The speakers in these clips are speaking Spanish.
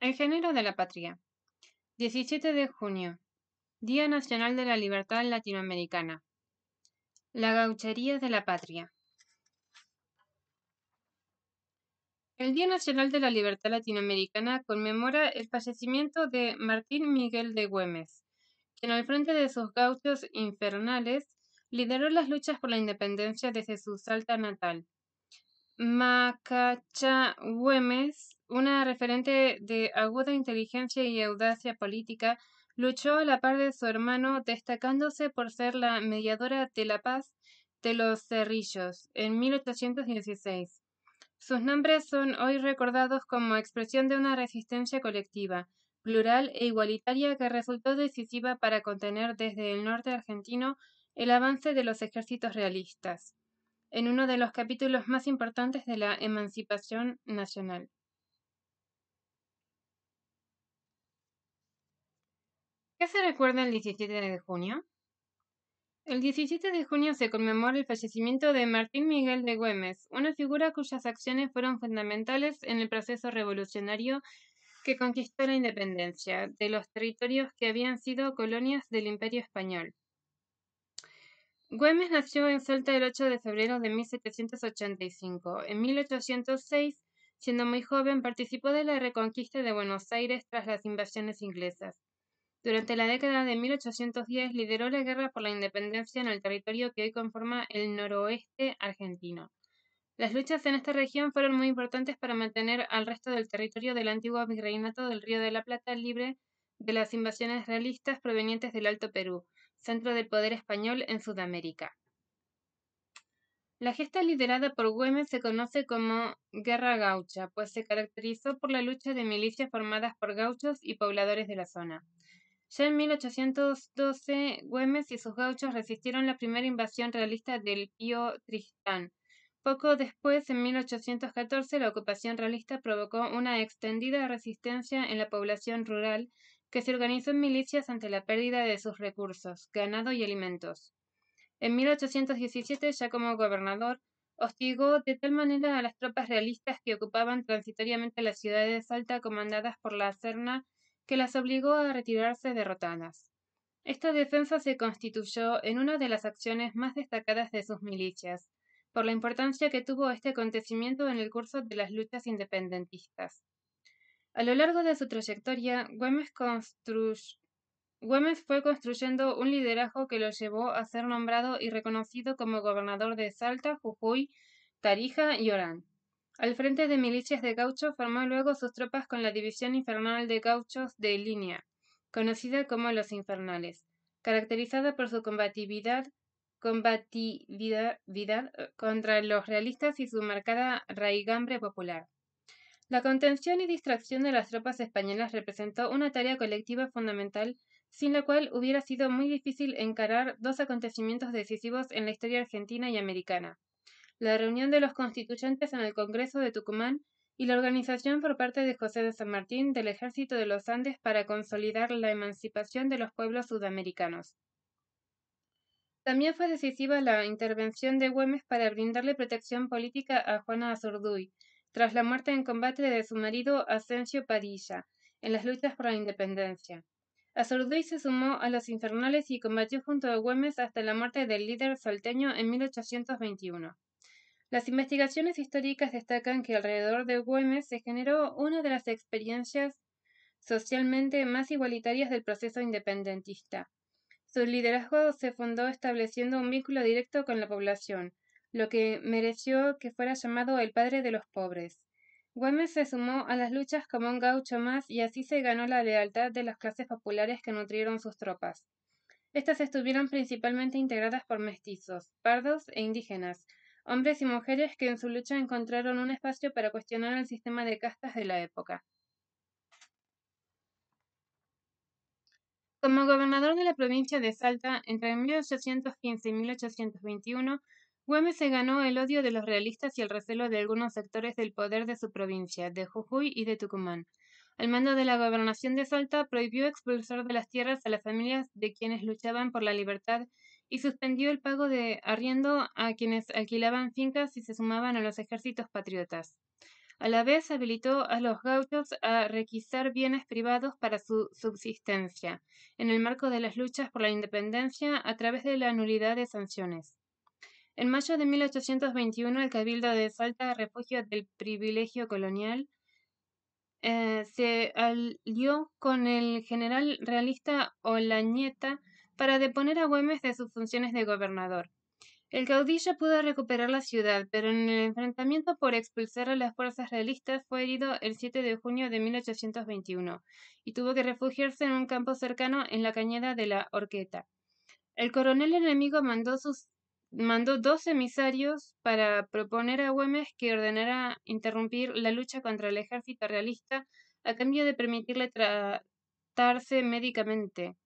El género de la patria. 17 de junio. Día Nacional de la Libertad Latinoamericana. La gauchería de la patria. El Día Nacional de la Libertad Latinoamericana conmemora el fallecimiento de Martín Miguel de Güemes, quien al frente de sus gauchos infernales lideró las luchas por la independencia desde su Salta natal. Macacha Güemes, una referente de aguda inteligencia y audacia política, luchó a la par de su hermano, destacándose por ser la mediadora de la paz de los Cerrillos en 1816. Sus nombres son hoy recordados como expresión de una resistencia colectiva, plural e igualitaria que resultó decisiva para contener desde el norte argentino el avance de los ejércitos realistas, en uno de los capítulos más importantes de la emancipación nacional. ¿Qué se recuerda el 17 de junio? El 17 de junio se conmemora el fallecimiento de Martín Miguel de Güemes, una figura cuyas acciones fueron fundamentales en el proceso revolucionario que conquistó la independencia de los territorios que habían sido colonias del Imperio Español. Güemes nació en Salta el 8 de febrero de 1785. En 1806, siendo muy joven, participó de la reconquista de Buenos Aires tras las invasiones inglesas. Durante la década de 1810 lideró la guerra por la independencia en el territorio que hoy conforma el noroeste argentino. Las luchas en esta región fueron muy importantes para mantener al resto del territorio del antiguo virreinato del Río de la Plata libre de las invasiones realistas provenientes del Alto Perú, centro del poder español en Sudamérica. La gesta liderada por Güemes se conoce como Guerra Gaucha, pues se caracterizó por la lucha de milicias formadas por gauchos y pobladores de la zona. Ya en 1812, Güemes y sus gauchos resistieron la primera invasión realista del Pío Tristán. Poco después, en 1814, la ocupación realista provocó una extendida resistencia en la población rural que se organizó en milicias ante la pérdida de sus recursos, ganado y alimentos. En 1817, ya como gobernador, hostigó de tal manera a las tropas realistas que ocupaban transitoriamente la ciudad de Salta comandadas por la Serna que las obligó a retirarse derrotadas. Esta defensa se constituyó en una de las acciones más destacadas de sus milicias, por la importancia que tuvo este acontecimiento en el curso de las luchas independentistas. A lo largo de su trayectoria, Güemes fue construyendo un liderazgo que lo llevó a ser nombrado y reconocido como gobernador de Salta, Jujuy, Tarija y Orán. Al frente de milicias de gauchos formó luego sus tropas con la División Infernal de Gauchos de Línea, conocida como los Infernales, caracterizada por su combatividad contra los realistas y su marcada raigambre popular. La contención y distracción de las tropas españolas representó una tarea colectiva fundamental, sin la cual hubiera sido muy difícil encarar dos acontecimientos decisivos en la historia argentina y americana: la reunión de los constituyentes en el Congreso de Tucumán y la organización por parte de José de San Martín del Ejército de los Andes para consolidar la emancipación de los pueblos sudamericanos. También fue decisiva la intervención de Güemes para brindarle protección política a Juana Azurduy, tras la muerte en combate de su marido Asensio Padilla, en las luchas por la independencia. Azurduy se sumó a los infernales y combatió junto a Güemes hasta la muerte del líder salteño en 1821. Las investigaciones históricas destacan que alrededor de Güemes se generó una de las experiencias socialmente más igualitarias del proceso independentista. Su liderazgo se fundó estableciendo un vínculo directo con la población, lo que mereció que fuera llamado el padre de los pobres. Güemes se sumó a las luchas como un gaucho más y así se ganó la lealtad de las clases populares que nutrieron sus tropas. Estas estuvieron principalmente integradas por mestizos, pardos e indígenas, hombres y mujeres que en su lucha encontraron un espacio para cuestionar el sistema de castas de la época. Como gobernador de la provincia de Salta, entre 1815 y 1821, Güemes se ganó el odio de los realistas y el recelo de algunos sectores del poder de su provincia, de Jujuy y de Tucumán. Al mando de la gobernación de Salta, prohibió expulsar de las tierras a las familias de quienes luchaban por la libertad y suspendió el pago de arriendo a quienes alquilaban fincas y se sumaban a los ejércitos patriotas. A la vez habilitó a los gauchos a requisar bienes privados para su subsistencia, en el marco de las luchas por la independencia a través de la nulidad de sanciones. En mayo de 1821, el Cabildo de Salta, refugio del privilegio colonial, se alió con el general realista Olañeta para deponer a Güemes de sus funciones de gobernador. El caudillo pudo recuperar la ciudad, pero en el enfrentamiento por expulsar a las fuerzas realistas fue herido el 7 de junio de 1821 y tuvo que refugiarse en un campo cercano en la cañada de la Horqueta. El coronel enemigo mandó 2 emisarios para proponer a Güemes que ordenara interrumpir la lucha contra el ejército realista a cambio de permitirle tratarse médicamente.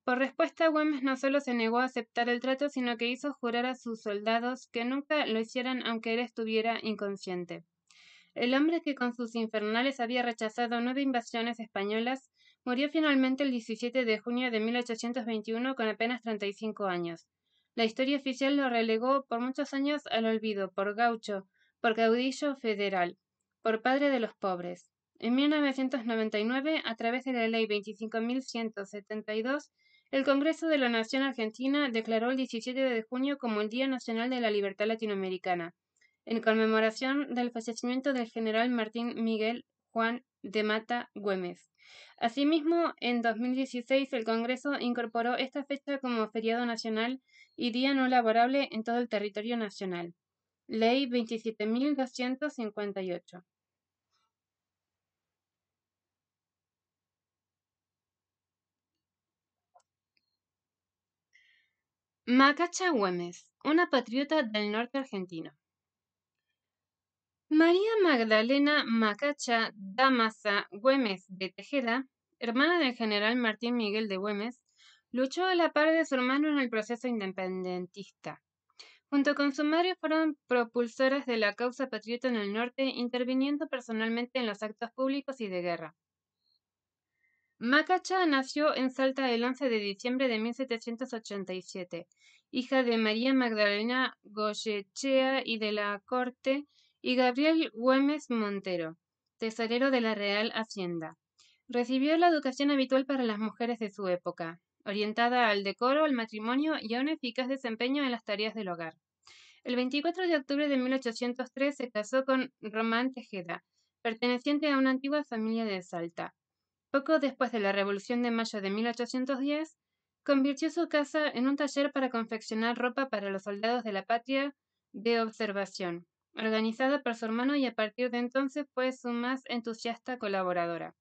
Por respuesta, Güemes no solo se negó a aceptar el trato, sino que hizo jurar a sus soldados que nunca lo hicieran aunque él estuviera inconsciente. El hombre que con sus infernales había rechazado 9 invasiones españolas murió finalmente el 17 de junio de 1821 con apenas 35 años. La historia oficial lo relegó por muchos años al olvido por gaucho, por caudillo federal, por padre de los pobres. En 1999, a través de la Ley 25.172, el Congreso de la Nación Argentina declaró el 17 de junio como el Día Nacional de la Libertad Latinoamericana, en conmemoración del fallecimiento del general Martín Miguel Juan de Mata Güemes. Asimismo, en 2016 el Congreso incorporó esta fecha como feriado nacional y día no laborable en todo el territorio nacional. Ley 27.258. Macacha Güemes, una patriota del norte argentino. María Magdalena Macacha Dámaso Güemes de Tejeda, hermana del general Martín Miguel de Güemes, luchó a la par de su hermano en el proceso independentista. Junto con su madre fueron propulsoras de la causa patriota en el norte, interviniendo personalmente en los actos públicos y de guerra. Macacha nació en Salta el 11 de diciembre de 1787, hija de María Magdalena Goyechea y de la Corte y Gabriel Güemes Montero, tesorero de la Real Hacienda. Recibió la educación habitual para las mujeres de su época, orientada al decoro, al matrimonio y a un eficaz desempeño en las tareas del hogar. El 24 de octubre de 1803 se casó con Román Tejeda, perteneciente a una antigua familia de Salta. Poco después de la Revolución de Mayo de 1810, convirtió su casa en un taller para confeccionar ropa para los soldados de la patria de observación, organizada por su hermano, y a partir de entonces fue su más entusiasta colaboradora.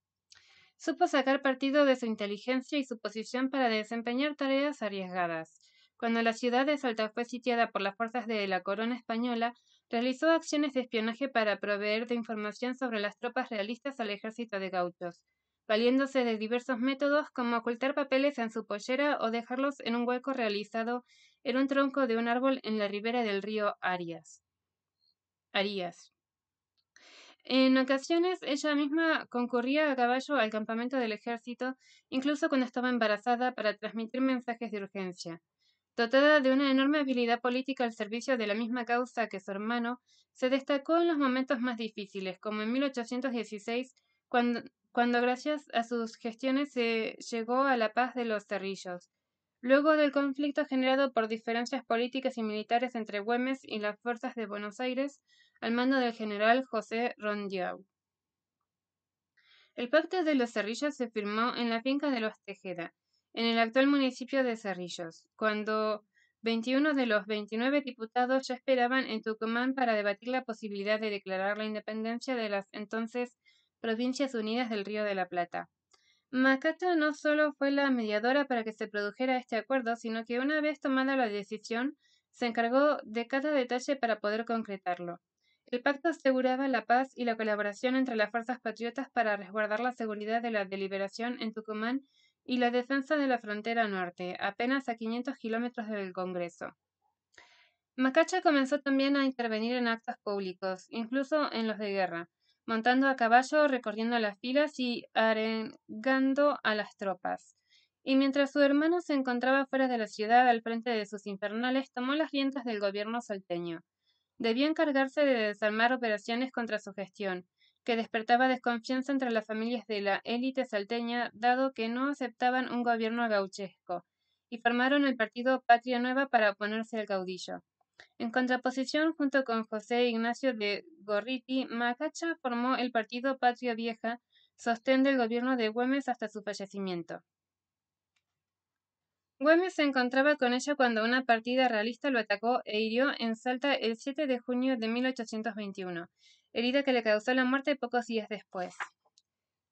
Supo sacar partido de su inteligencia y su posición para desempeñar tareas arriesgadas. Cuando la ciudad de Salta fue sitiada por las fuerzas de la corona española, realizó acciones de espionaje para proveer de información sobre las tropas realistas al ejército de gauchos, valiéndose de diversos métodos como ocultar papeles en su pollera o dejarlos en un hueco realizado en un tronco de un árbol en la ribera del río Arias. En ocasiones ella misma concurría a caballo al campamento del ejército, incluso cuando estaba embarazada, para transmitir mensajes de urgencia. Dotada de una enorme habilidad política al servicio de la misma causa que su hermano, se destacó en los momentos más difíciles, como en 1816, cuando gracias a sus gestiones se llegó a la paz de los Cerrillos. Luego del conflicto generado por diferencias políticas y militares entre Güemes y las fuerzas de Buenos Aires, al mando del general José Rondiau. El Pacto de los Cerrillos se firmó en la finca de los Tejeda, en el actual municipio de Cerrillos, cuando 21 de los 29 diputados ya esperaban en Tucumán para debatir la posibilidad de declarar la independencia de las entonces Provincias Unidas del Río de la Plata. Macacha no solo fue la mediadora para que se produjera este acuerdo, sino que una vez tomada la decisión, se encargó de cada detalle para poder concretarlo. El pacto aseguraba la paz y la colaboración entre las fuerzas patriotas para resguardar la seguridad de la deliberación en Tucumán y la defensa de la frontera norte, apenas a 500 kilómetros del Congreso. Macacha comenzó también a intervenir en actos públicos, incluso en los de guerra, montando a caballo, recorriendo las filas y arengando a las tropas. Y mientras su hermano se encontraba fuera de la ciudad al frente de sus infernales, tomó las riendas del gobierno salteño. Debió encargarse de desarmar operaciones contra su gestión, que despertaba desconfianza entre las familias de la élite salteña, dado que no aceptaban un gobierno gauchesco, y formaron el partido Patria Nueva para oponerse al caudillo. En contraposición, junto con José Ignacio de Gorriti, Macacha formó el partido Patria Vieja, sostén del gobierno de Güemes hasta su fallecimiento. Güemes se encontraba con ella cuando una partida realista lo atacó e hirió en Salta el 7 de junio de 1821, herida que le causó la muerte pocos días después.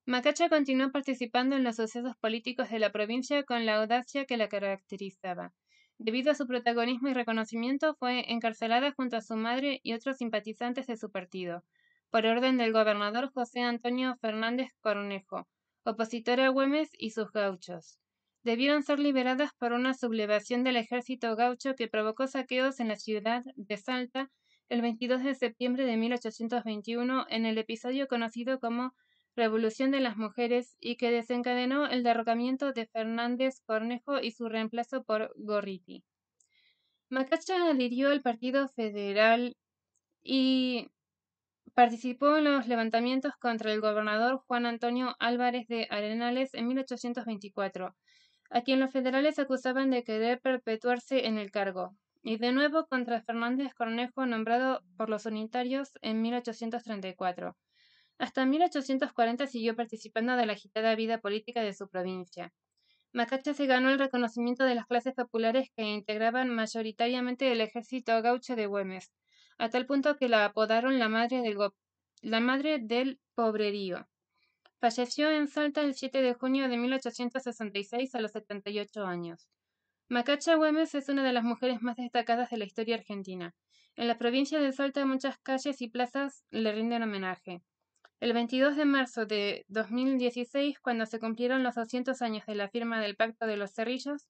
Macacha continuó participando en los sucesos políticos de la provincia con la audacia que la caracterizaba. Debido a su protagonismo y reconocimiento, fue encarcelada junto a su madre y otros simpatizantes de su partido, por orden del gobernador José Antonio Fernández Cornejo, opositor a Güemes y sus gauchos. Debieron ser liberadas por una sublevación del ejército gaucho que provocó saqueos en la ciudad de Salta el 22 de septiembre de 1821 en el episodio conocido como Revolución de las Mujeres y que desencadenó el derrocamiento de Fernández Cornejo y su reemplazo por Gorriti. Macacha adhirió al Partido Federal y participó en los levantamientos contra el gobernador Juan Antonio Álvarez de Arenales en 1824, a quien los federales acusaban de querer perpetuarse en el cargo, y de nuevo contra Fernández Cornejo, nombrado por los unitarios en 1834. Hasta 1840 siguió participando de la agitada vida política de su provincia. Macacha se ganó el reconocimiento de las clases populares que integraban mayoritariamente el ejército gaucho de Güemes, a tal punto que la apodaron la madre del pobrerío. Falleció en Salta el 7 de junio de 1866 a los 78 años. Macacha Güemes es una de las mujeres más destacadas de la historia argentina. En la provincia de Salta muchas calles y plazas le rinden homenaje. El 22 de marzo de 2016, cuando se cumplieron los 200 años de la firma del Pacto de los Cerrillos,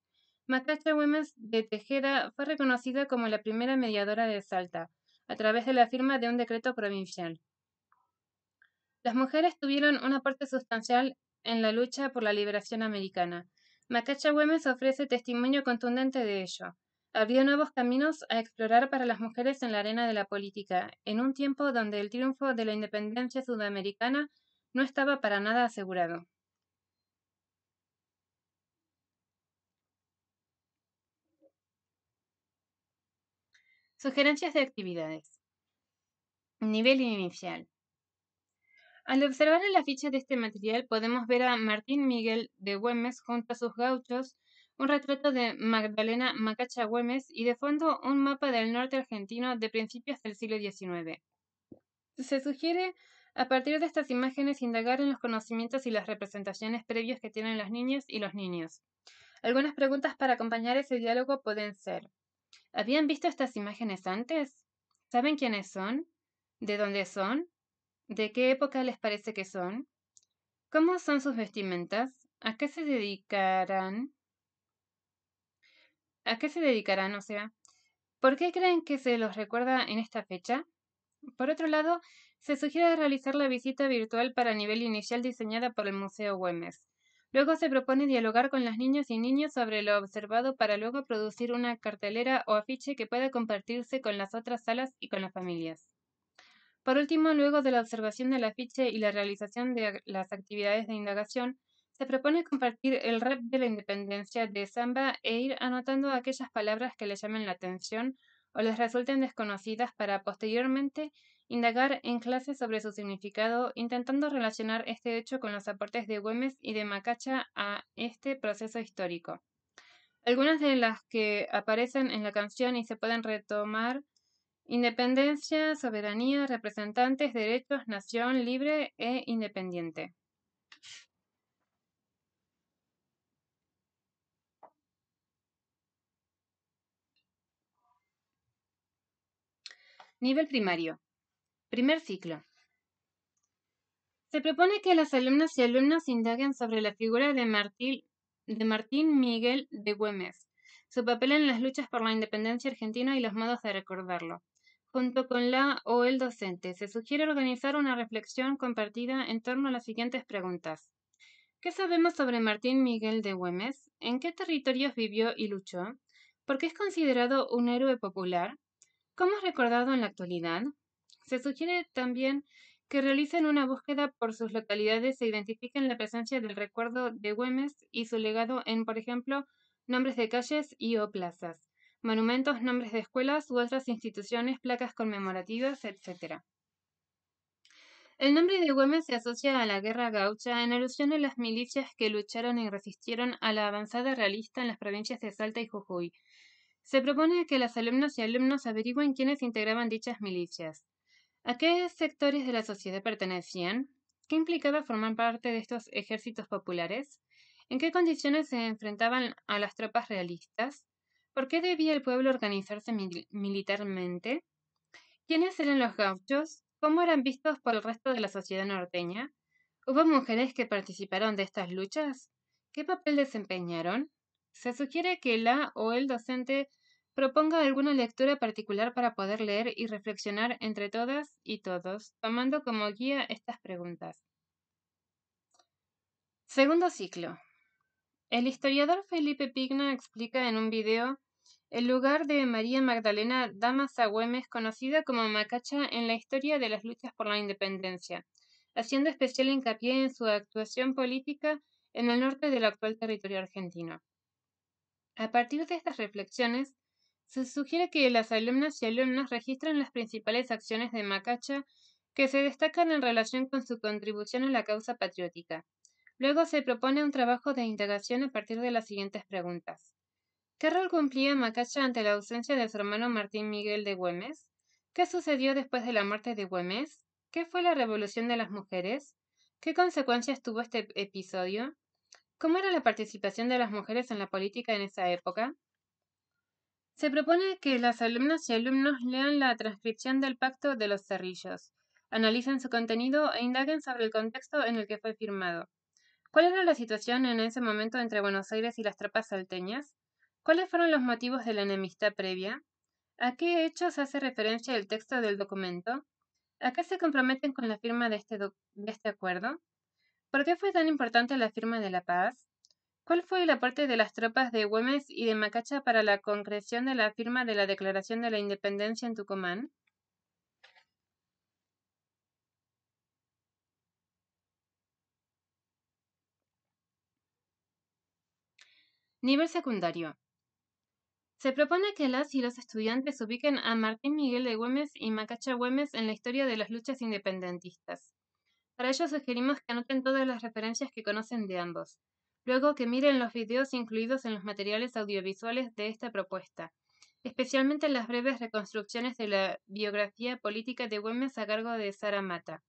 Macacha Güemes de Tejeda fue reconocida como la primera mediadora de Salta, a través de la firma de un decreto provincial. Las mujeres tuvieron un aporte sustancial en la lucha por la liberación americana. Macacha Güemes ofrece testimonio contundente de ello. Abrió nuevos caminos a explorar para las mujeres en la arena de la política, en un tiempo donde el triunfo de la independencia sudamericana no estaba para nada asegurado. Sugerencias de actividades. Nivel inicial. Al observar el afiche de este material podemos ver a Martín Miguel de Güemes junto a sus gauchos, un retrato de Magdalena Macacha Güemes y de fondo un mapa del norte argentino de principios del siglo XIX. Se sugiere, a partir de estas imágenes, indagar en los conocimientos y las representaciones previos que tienen las niñas y los niños. Algunas preguntas para acompañar ese diálogo pueden ser: ¿habían visto estas imágenes antes? ¿Saben quiénes son? ¿De dónde son? ¿De qué época les parece que son? ¿Cómo son sus vestimentas? ¿A qué se dedicarán? ¿A qué se dedicarán? O sea, ¿por qué creen que se los recuerda en esta fecha? Por otro lado, se sugiere realizar la visita virtual para nivel inicial diseñada por el Museo Güemes. Luego se propone dialogar con las niñas y niños sobre lo observado para luego producir una cartelera o afiche que pueda compartirse con las otras salas y con las familias. Por último, luego de la observación del afiche y la realización de las actividades de indagación, se propone compartir el rap de la independencia de Samba e ir anotando aquellas palabras que le llamen la atención o les resulten desconocidas para posteriormente indagar en clase sobre su significado, intentando relacionar este hecho con los aportes de Güemes y de Macacha a este proceso histórico. Algunas de las que aparecen en la canción y se pueden retomar: independencia, soberanía, representantes, derechos, nación libre e independiente. Nivel primario. Primer ciclo. Se propone que las alumnas y alumnos indaguen sobre la figura de Martín Miguel de Güemes, su papel en las luchas por la independencia argentina y los modos de recordarlo. Junto con la o el docente, se sugiere organizar una reflexión compartida en torno a las siguientes preguntas. ¿Qué sabemos sobre Martín Miguel de Güemes? ¿En qué territorios vivió y luchó? ¿Por qué es considerado un héroe popular? ¿Cómo es recordado en la actualidad? Se sugiere también que realicen una búsqueda por sus localidades e identifiquen la presencia del recuerdo de Güemes y su legado en, por ejemplo, nombres de calles y o plazas, monumentos, nombres de escuelas u otras instituciones, placas conmemorativas, etc. El nombre de Güemes se asocia a la Guerra Gaucha en alusión a las milicias que lucharon y resistieron a la avanzada realista en las provincias de Salta y Jujuy. Se propone que las alumnas y alumnos averigüen quiénes integraban dichas milicias. ¿A qué sectores de la sociedad pertenecían? ¿Qué implicaba formar parte de estos ejércitos populares? ¿En qué condiciones se enfrentaban a las tropas realistas? ¿Por qué debía el pueblo organizarse militarmente? ¿Quiénes eran los gauchos? ¿Cómo eran vistos por el resto de la sociedad norteña? ¿Hubo mujeres que participaron de estas luchas? ¿Qué papel desempeñaron? Se sugiere que la o el docente proponga alguna lectura particular para poder leer y reflexionar entre todas y todos, tomando como guía estas preguntas. Segundo ciclo. El historiador Felipe Pigna explica en un video el lugar de María Magdalena Dámaso Güemes, conocida como Macacha en la historia de las luchas por la independencia, haciendo especial hincapié en su actuación política en el norte del actual territorio argentino. A partir de estas reflexiones, se sugiere que las alumnas y alumnos registren las principales acciones de Macacha que se destacan en relación con su contribución a la causa patriótica. Luego se propone un trabajo de indagación a partir de las siguientes preguntas. ¿Qué rol cumplía Macacha ante la ausencia de su hermano Martín Miguel de Güemes? ¿Qué sucedió después de la muerte de Güemes? ¿Qué fue la Revolución de las Mujeres? ¿Qué consecuencias tuvo este episodio? ¿Cómo era la participación de las mujeres en la política en esa época? Se propone que las alumnas y alumnos lean la transcripción del Pacto de los Cerrillos, analicen su contenido e indaguen sobre el contexto en el que fue firmado. ¿Cuál era la situación en ese momento entre Buenos Aires y las tropas salteñas? ¿Cuáles fueron los motivos de la enemistad previa? ¿A qué hechos hace referencia el texto del documento? ¿A qué se comprometen con la firma de este acuerdo? ¿Por qué fue tan importante la firma de la paz? ¿Cuál fue el aporte de las tropas de Güemes y de Macacha para la concreción de la firma de la Declaración de la Independencia en Tucumán? Nivel secundario. Se propone que las y los estudiantes ubiquen a Martín Miguel de Güemes y Macacha Güemes en la historia de las luchas independentistas. Para ello sugerimos que anoten todas las referencias que conocen de ambos. Luego que miren los videos incluidos en los materiales audiovisuales de esta propuesta, especialmente las breves reconstrucciones de la biografía política de Güemes a cargo de Sara Mata.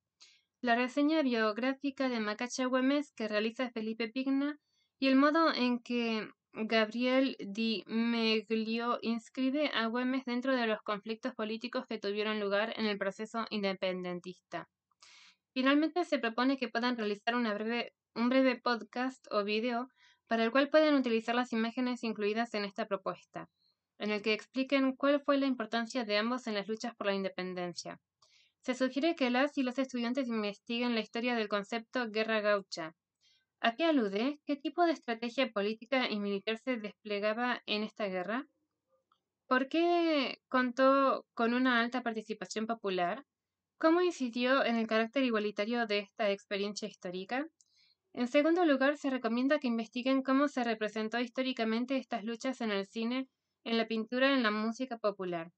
La reseña biográfica de Macacha Güemes que realiza Felipe Pigna y el modo en que Gabriel Di Meglio inscribe a Güemes dentro de los conflictos políticos que tuvieron lugar en el proceso independentista. Finalmente se propone que puedan realizar un breve podcast o video para el cual puedan utilizar las imágenes incluidas en esta propuesta, en el que expliquen cuál fue la importancia de ambos en las luchas por la independencia. Se sugiere que las y los estudiantes investiguen la historia del concepto guerra gaucha. ¿A qué alude? ¿Qué tipo de estrategia política y militar se desplegaba en esta guerra? ¿Por qué contó con una alta participación popular? ¿Cómo incidió en el carácter igualitario de esta experiencia histórica? En segundo lugar, se recomienda que investiguen cómo se representó históricamente estas luchas en el cine, en la pintura, en la música popular.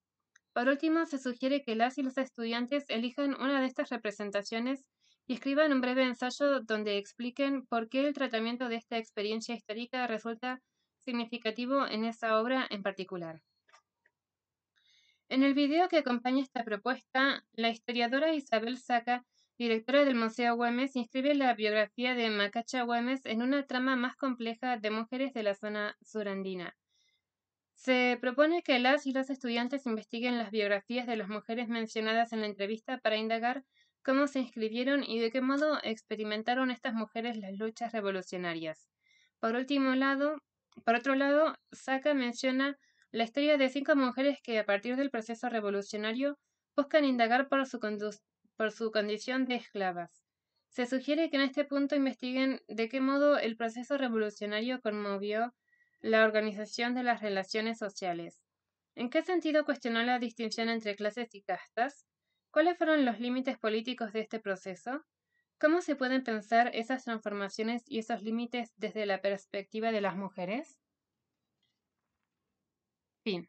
Por último, se sugiere que las y los estudiantes elijan una de estas representaciones y escriban un breve ensayo donde expliquen por qué el tratamiento de esta experiencia histórica resulta significativo en esa obra en particular. En el video que acompaña esta propuesta, la historiadora Isabel Saca, directora del Museo Güemes, inscribe la biografía de Macacha Güemes en una trama más compleja de mujeres de la zona surandina. Se propone que las y los estudiantes investiguen las biografías de las mujeres mencionadas en la entrevista para indagar cómo se inscribieron y de qué modo experimentaron estas mujeres las luchas revolucionarias. Por otro lado, Saca menciona la historia de 5 mujeres que a partir del proceso revolucionario buscan indagar por su condición de esclavas. Se sugiere que en este punto investiguen de qué modo el proceso revolucionario conmovió la organización de las relaciones sociales. ¿En qué sentido cuestionó la distinción entre clases y castas? ¿Cuáles fueron los límites políticos de este proceso? ¿Cómo se pueden pensar esas transformaciones y esos límites desde la perspectiva de las mujeres? Fin.